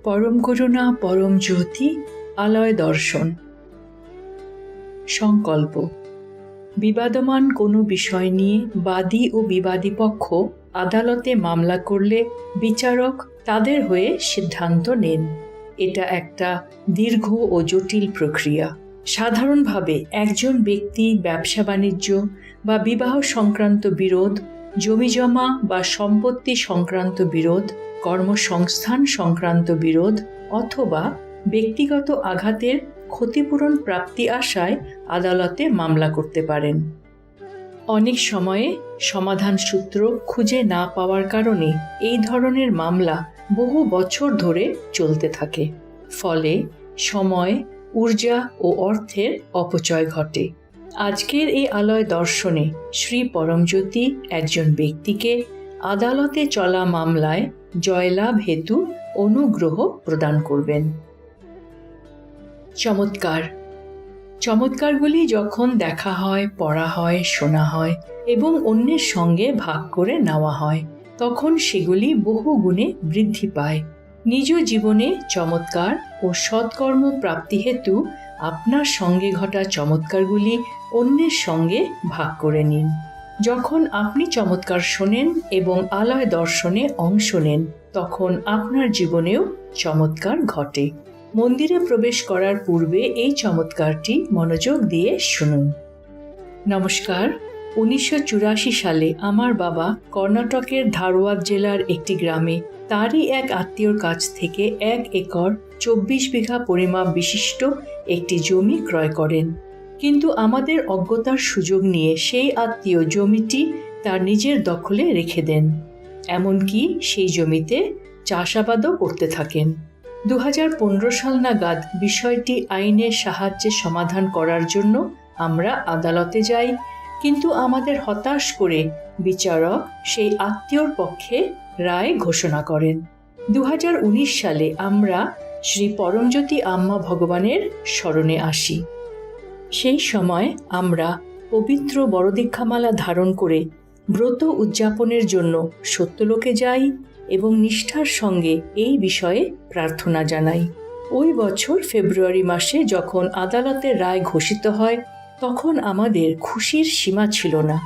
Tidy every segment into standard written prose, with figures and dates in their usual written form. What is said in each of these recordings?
পরম করুণা পরম জ্যোতি আলয় দর্শন। সংকল্প। বিবাদমান কোনো বিষয় নিয়ে বাদী ও বিবাদী পক্ষ আদালতে মামলা করলে বিচারক তাদের হয়ে সিদ্ধান্ত নেন। এটা একটা দীর্ঘ ও জটিল প্রক্রিয়া। সাধারণভাবে একজন ব্যক্তি ব্যবসা বাণিজ্য বা বিবাহ সংক্রান্ত বিরোধ, জমিজমা বা সম্পত্তি সংক্রান্ত বিরোধ, কর্মসংস্থান সংক্রান্ত বিরোধ অথবা ব্যক্তিগত আঘাতের ক্ষতিপূরণ প্রাপ্তি আশায় আদালতে মামলা করতে পারেন। অনেক সময়ে সমাধান সূত্র খুঁজে না পাওয়ার কারণে এই ধরনের মামলা বহু বছর ধরে চলতে থাকে। ফলে সময়, ঊর্জা ও অর্থের অপচয় ঘটে। আজকের এই আলয় দর্শনে শ্রী পরমজ্যোতি একজন ব্যক্তিকে আদালতে চলা মামলায় জয়লাভ হেতু অনুগ্রহ প্রদান করবেন। চমৎকার। চমৎকারগুলি যখন দেখা হয়, পড়া হয়, শোনা হয় এবং অন্যের সঙ্গে ভাগ করে নেওয়া হয়, তখন সেগুলি বহু গুণে বৃদ্ধি পায়। নিজ জীবনে চমৎকার ও সৎকর্ম প্রাপ্তি হেতু আপনার সঙ্গে ঘটা চমৎকারগুলি অন্যের সঙ্গে ভাগ করে নিন। যখন আপনি চমৎকার শোনেন এবং আলয় দর্শনে অংশ নেন, তখন আপনার জীবনেও চমৎকার ঘটে। মন্দিরে প্রবেশ করার পূর্বে এই চমৎকারটি মনোযোগ দিয়ে শুনুন। নমস্কার। 1984 সালে আমার বাবা কর্ণাটকের ধারওয়াদ জেলার একটি গ্রামে তারই এক আত্মীয়র কাছ থেকে 1 একর 24 বিঘা পরিমাপ বিশিষ্ট একটি জমি ক্রয় করেন। কিন্তু আমাদের অজ্ঞতার সুযোগ নিয়ে সেই আত্মীয় জমিটি তার নিজের দখলে রেখে দেন। এমনকি সেই জমিতে চাষাবাদও করতে থাকেন। 2015 সাল নাগাদ বিষয়টি আইনের সাহায্যে সমাধান করার জন্য আমরা আদালতে যাই, কিন্তু আমাদের হতাশ করে বিচারক সেই আত্মীয়র পক্ষে রায় ঘোষণা করেন। 2019 সালে আমরা শ্রী পরমজ্যোতি আম্মা ভগবানের শরণে আসি। সেই সময় আমরা পবিত্র বড়দীক্ষামালা ধারণ করে ব্রত উদযাপনের জন্য সত্যলোকে যাই এবং নিষ্ঠার সঙ্গে এই বিষয়ে প্রার্থনা জানাই। ওই বছর ফেব্রুয়ারি মাসে যখন আদালতের রায় ঘোষিত হয়, তখন আমাদের খুশির সীমা ছিল না।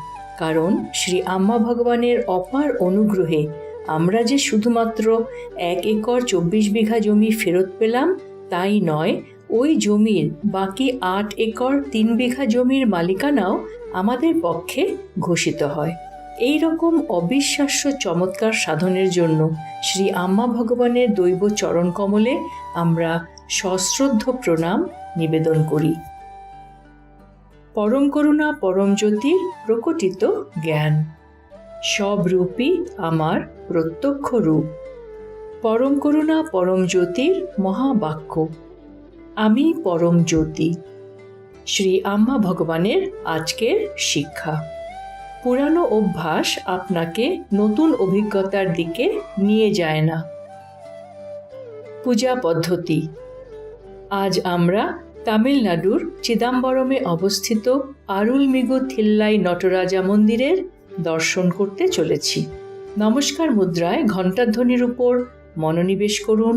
কারণ শ্রী আম্মা ভগবানের অপার অনুগ্রহে আমরা যে শুধুমাত্র 1 একর 24 বিঘা জমি ফেরত পেলাম তাই নয়, ওই জমির বাকি 8 একর 3 বিঘা জমির মালিকানাও আমাদের পক্ষে ঘোষিত হয়। এই রকম অবিশ্বাস্য চমৎকার সাধনের জন্য শ্রী আম্মা ভগবানের দৈব চরণ কমলে আমরা সশ্রদ্ধ প্রণাম নিবেদন করি। পরম করুণা পরম জ্যোতির প্রকটিত জ্ঞান, সব রূপই আমার প্রত্যক্ষ রূপ। পরম করুণা পরম জ্যোতির মহাবাক্য, আমি পরম জ্যোতি। শ্রী আম্মা ভগবানের আজকের শিক্ষা। পুরানো অভ্যাস আপনাকে নতুন অভিজ্ঞতার দিকে নিয়ে যায় না। পূজা পদ্ধতি। আজ আমরা তামিলনাড়ুর চিদাম্বরমে অবস্থিত আরুলমিগু থিল্লাই নটরাজা মন্দিরের দর্শন করতে চলেছি। নমস্কার মুদ্রায় ঘণ্টাধ্বনির উপর মনোনিবেশ করুন,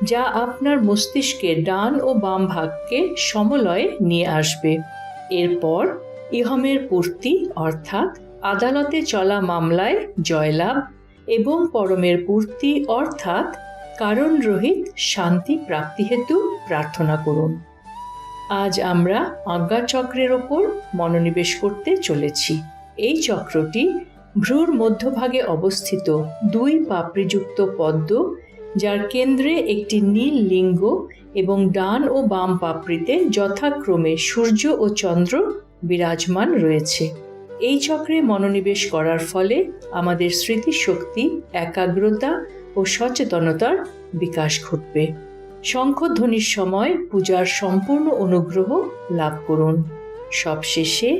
যা আপনার মস্তিষ্কের ডান ও বাম ভাগকে সমলয়ে নিয়ে আসবে। এরপর ইহমের পূর্তি অর্থাৎ আদালতে চলা মামলায় জয়লাভ এবং পরমের পূর্তি অর্থাৎ কারণরহিত শান্তি প্রাপ্তি হেতু প্রার্থনা করুন। আজ আমরা আজ্ঞাচক্রের ওপর মনোনিবেশ করতে চলেছি। এই চক্রটি ভ্রুর মধ্যভাগে অবস্থিত 2 পাপড়িযুক্ত পদ্ম, যার কেন্দ্রে একটি নীল লিঙ্গ এবং ডান ও বাম পাপড়িতে যথাক্রমে সূর্য ও চন্দ্র বিরাজমান রয়েছে। এই চক্রে মনোনিবেশ করার ফলে আমাদের স্মৃতিশক্তি, একাগ্রতা ও সচেতনতার বিকাশ ঘটবে। শঙ্খধ্বনির সময় পূজার সম্পূর্ণ অনুগ্রহ লাভ করুন। সবশেষে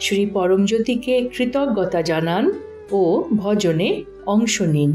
শ্রী পরমজ্যোতিকে কৃতজ্ঞতা জানান ও ভজনে অংশ নিন।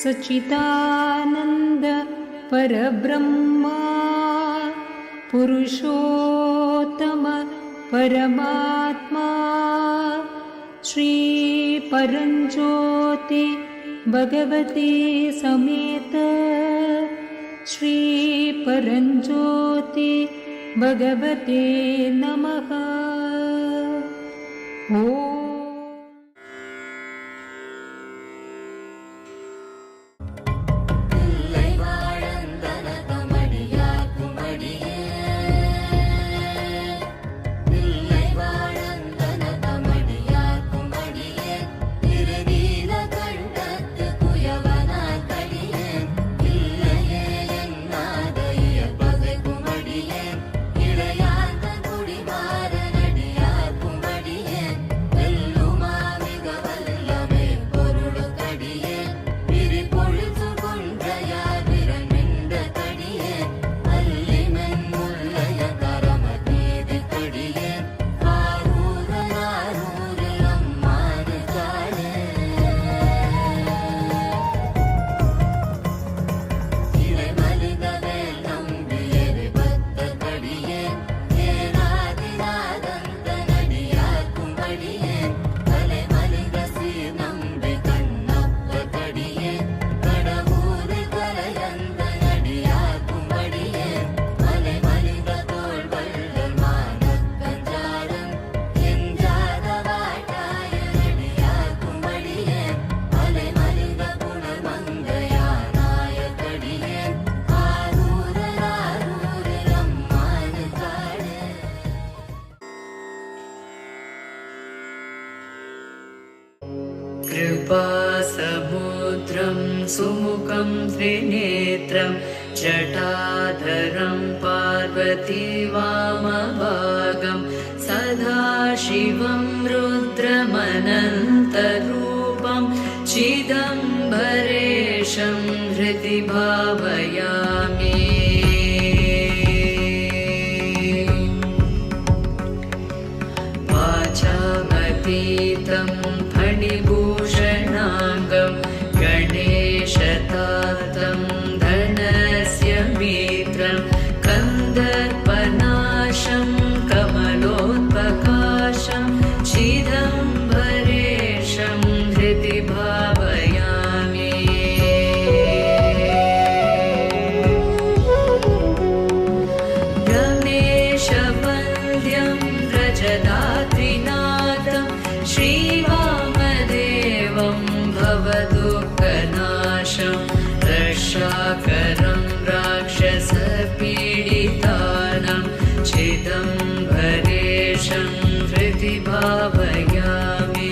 सच्चिदानन्द परब्रह्मा पुरुषोत्तम परमात्मा श्री परञ्ज्योति भगवती समेत श्री परञ्ज्योति भगवते नमः। ॐ कृपासमुद्रं सुमुखं त्रिनेत्रं जटाधरं पार्वतीवामभागं सदाशिवं रुद्रमनन्तरूपं चिदम्बरेशं हृदि भावयामि। वाचामतीतं फणिभूषणाङ्गं गणेशतातं धनस्य मित्रं कन्दर्पनाशं कमलोत्प्रकाशं चिदम्बरेशं हृदि भावयामि। रमेशवन्द्यं व्रजदात्रिनाथं श्रीवामदेवं भवदुःखनाशं रक्षाकरं राक्षसपीडितानां चिदम्बरेशं हृदि भावयामि।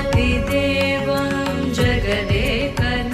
देवादिदेवं जगदेकनाथं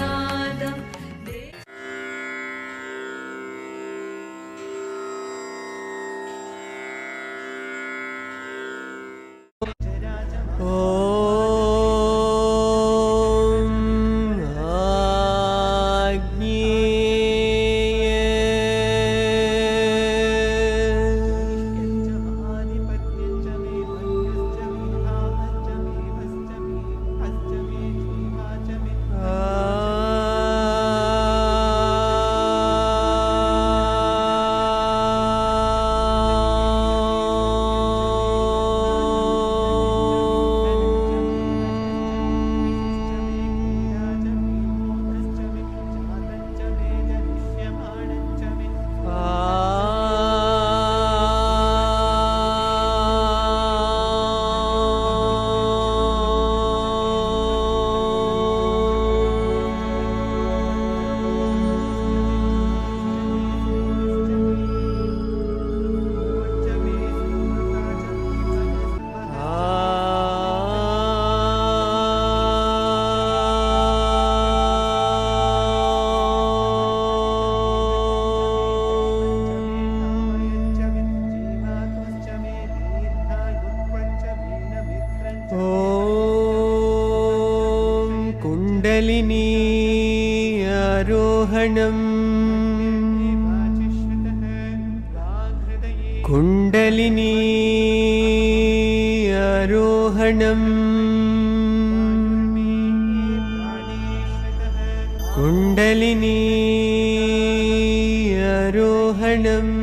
कुण्डलिनी आरोहणम् कुण्डलिनी वाणीर्वाणीरोहणम् कुण्डलिनी आरोहणम्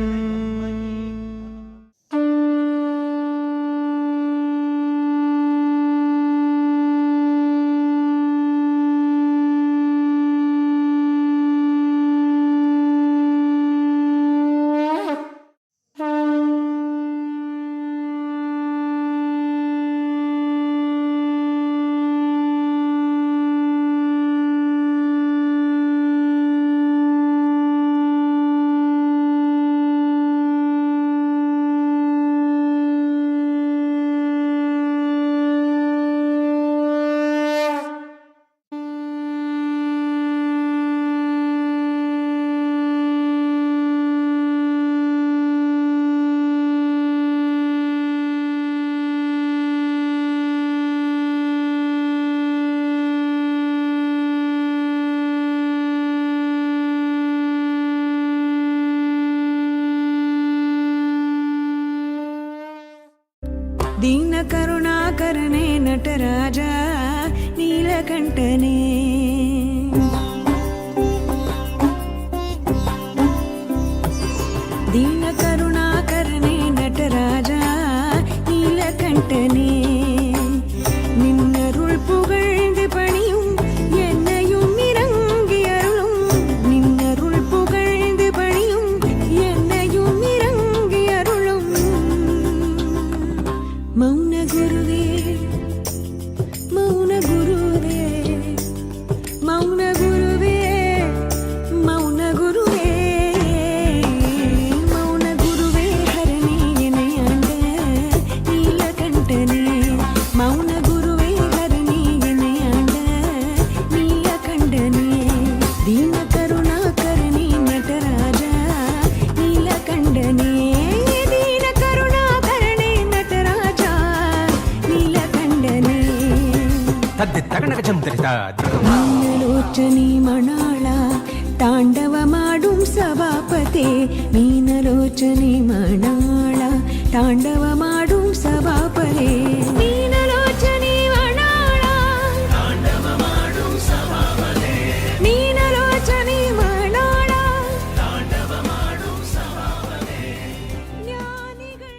दीन करुणाकरणे नटराजा नीलकण्ठने दीन करुणाकरणे नटराजा नीलकण्ठने நின்னருள் புகழ்ந்து பணியும் என்னையும் இறங்கி அருளும் நின்னருள் புகழ்ந்து பணியும் என்னையும் இறங்கி அருளும் மௌன குருவே மௌன குருவே மௌன குருவே மௌன குருவே மௌன குருவே ஹரணி என்னை ஆண்ட நீலகண்டனே மௌன குருவே ஹரணி என்னை ஆண்ட நீலகண்டனே தீன கருணாகரணி நடராஜா நீலகண்டனே दीन करुणाकरणे नटराजा नीलकण्ठने मीनलोचनी मणाळा ताण्डवमाडुं सभापते मीनलोचनी मणाळा ताण्डवमाडुं सभापते मीनलोचनी मणाळा ताण्डवमाडुं सभापते मीनलोचनी मणाळा ताण्डवमाडुं सभापते ज्ञानिगळ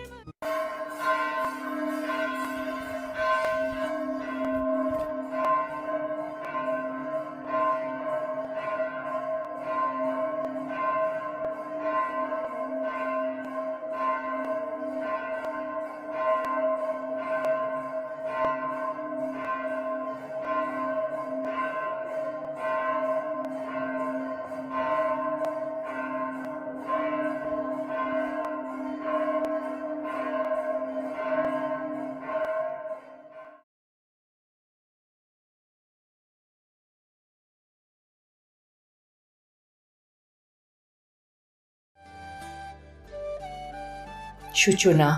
সূচনা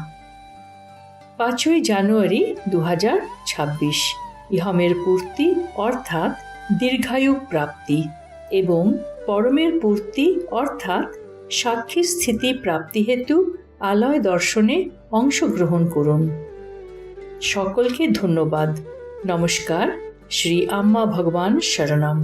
5ই জানুয়ারি 2026 ইহমের পূর্তি অর্থাৎ দীর্ঘায়ু প্রাপ্তি এবং পরমের পূর্তি অর্থাৎ সাক্ষী স্থিতি প্রাপ্তি হেতু আলয় দর্শনে অংশগ্রহণ করুন। সকলকে ধন্যবাদ। নমস্কার। শ্রী আম্মা ভগবান শরণম।